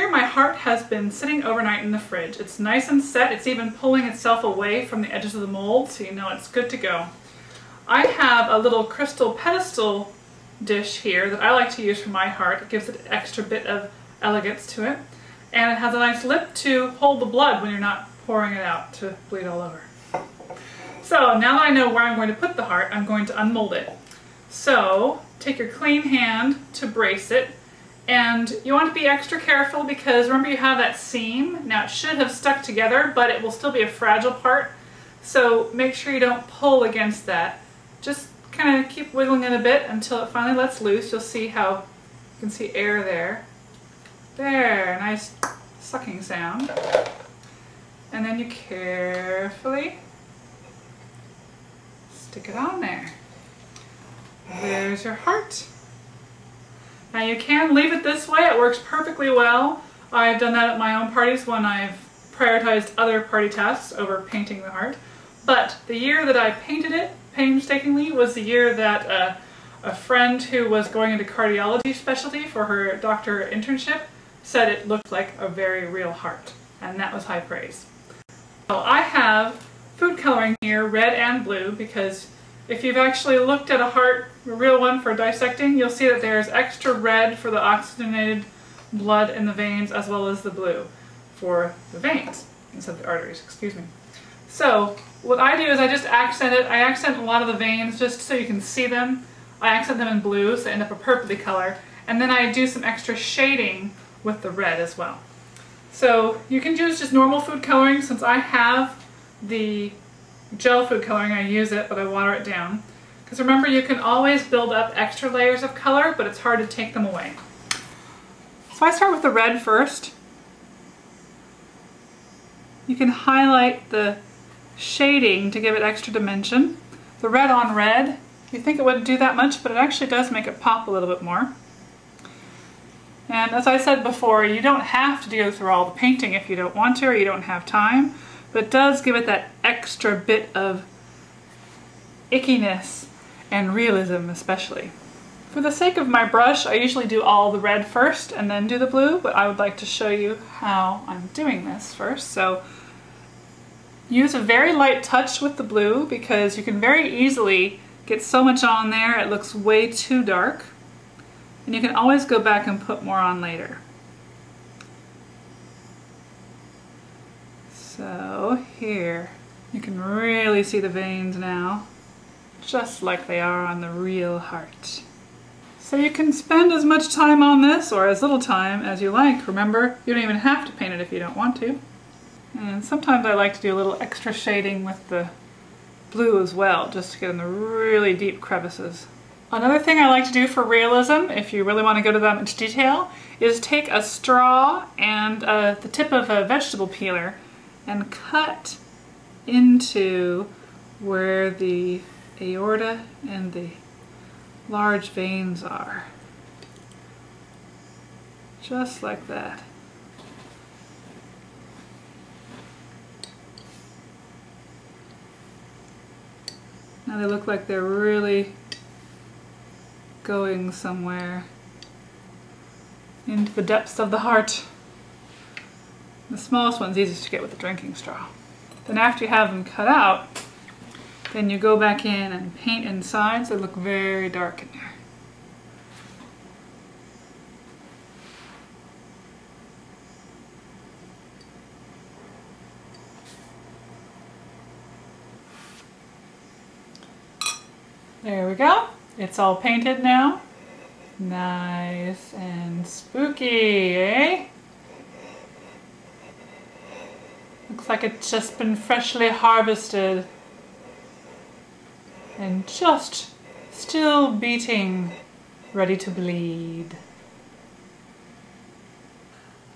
here my heart has been sitting overnight in the fridge. It's nice and set. It's even pulling itself away from the edges of the mold, so you know it's good to go. I have a little crystal pedestal dish here that I like to use for my heart. It gives it an extra bit of elegance to it. And it has a nice lip to hold the blood when you're not pouring it out to bleed all over. So now that I know where I'm going to put the heart, I'm going to unmold it. So take your clean hand to brace it. And you want to be extra careful because remember you have that seam. Now it should have stuck together, but it will still be a fragile part. So make sure you don't pull against that. Just kind of keep wiggling it a bit until it finally lets loose. You'll see how you can see air there. There, nice sucking sound. And then you carefully stick it on there. There's your heart. Now you can leave it this way, it works perfectly well. I've done that at my own parties when I've prioritized other party tasks over painting the heart. But the year that I painted it painstakingly was the year that a friend who was going into cardiology specialty for her doctor internship said it looked like a very real heart, and that was high praise. So I have food coloring here, red and blue, because if you've actually looked at a heart, a real one for dissecting, you'll see that there's extra red for the oxygenated blood in the veins as well as the blue for the veins instead of the arteries, excuse me. So what I do is I just accent it. I accent a lot of the veins just so you can see them. I accent them in blue so they end up a purpley color, and then I do some extra shading with the red as well. So you can use just normal food coloring. Since I have the gel food coloring, I use it, but I water it down. Because remember, you can always build up extra layers of color, but it's hard to take them away. So I start with the red first. You can highlight the shading to give it extra dimension. The red on red, you think it wouldn't do that much, but it actually does make it pop a little bit more. And as I said before, you don't have to go through all the painting if you don't want to or you don't have time, but it does give it that extra bit of ickiness and realism especially. For the sake of my brush, I usually do all the red first and then do the blue, but I would like to show you how I'm doing this first. So use a very light touch with the blue because you can very easily get so much on there it looks way too dark. And you can always go back and put more on later. So here, you can really see the veins now, just like they are on the real heart. So you can spend as much time on this or as little time as you like. Remember, you don't even have to paint it if you don't want to. And sometimes I like to do a little extra shading with the blue as well, just to get in the really deep crevices. Another thing I like to do for realism, if you really want to go to that much detail, is take a straw and the tip of a vegetable peeler and cut into where the aorta and the large veins are. Just like that. Now they look like they're really going somewhere into the depths of the heart. The smallest one's easiest to get with a drinking straw. Then after you have them cut out, then you go back in and paint inside so they look very dark in there. There we go. It's all painted now. Nice and spooky, eh? Looks like it's just been freshly harvested and just still beating, ready to bleed.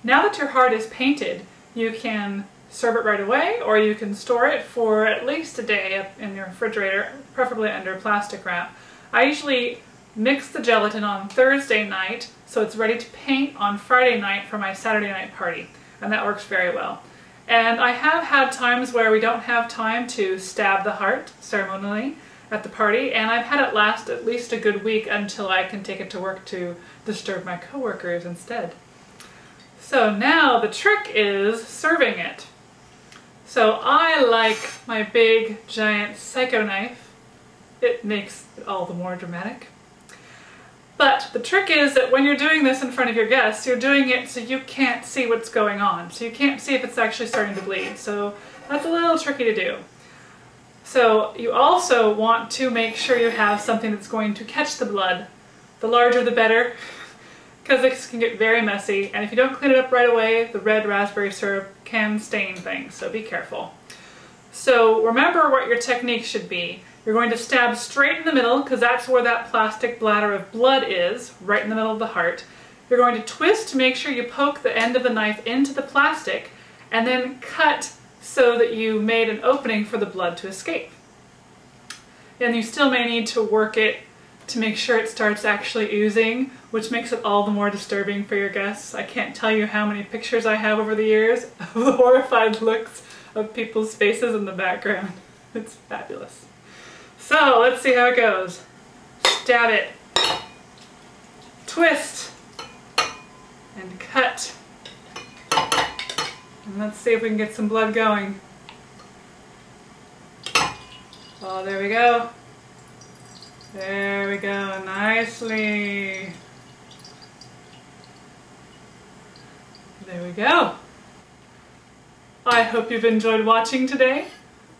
Now that your heart is painted, you can serve it right away, or you can store it for at least a day up in your refrigerator, preferably under plastic wrap. I usually mix the gelatin on Thursday night so it's ready to paint on Friday night for my Saturday night party, and that works very well. And I have had times where we don't have time to stab the heart ceremonially at the party, and I've had it last at least a good week until I can take it to work to disturb my coworkers instead. So now the trick is serving it. So I like my big giant Psycho knife. It makes it all the more dramatic. But the trick is that when you're doing this in front of your guests, you're doing it so you can't see what's going on. So you can't see if it's actually starting to bleed. So that's a little tricky to do. So you also want to make sure you have something that's going to catch the blood. The larger the better, because this can get very messy, and if you don't clean it up right away, the red raspberry syrup can stain things, so be careful. So remember what your technique should be. You're going to stab straight in the middle, because that's where that plastic bladder of blood is, right in the middle of the heart. You're going to twist to make sure you poke the end of the knife into the plastic, and then cut so that you made an opening for the blood to escape. And you still may need to work it to make sure it starts actually oozing, which makes it all the more disturbing for your guests. I can't tell you how many pictures I have over the years of the horrified looks of people's faces in the background. It's fabulous. So let's see how it goes. Stab it, twist, and cut. And let's see if we can get some blood going. Oh, there we go. There we go, nicely. There we go. I hope you've enjoyed watching today.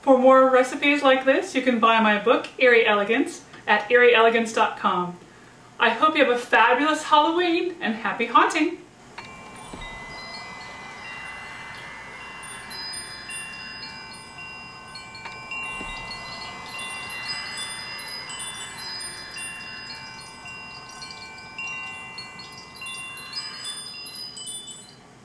For more recipes like this, you can buy my book, Eerie Elegance, at eerieelegance.com. I hope you have a fabulous Halloween and happy haunting!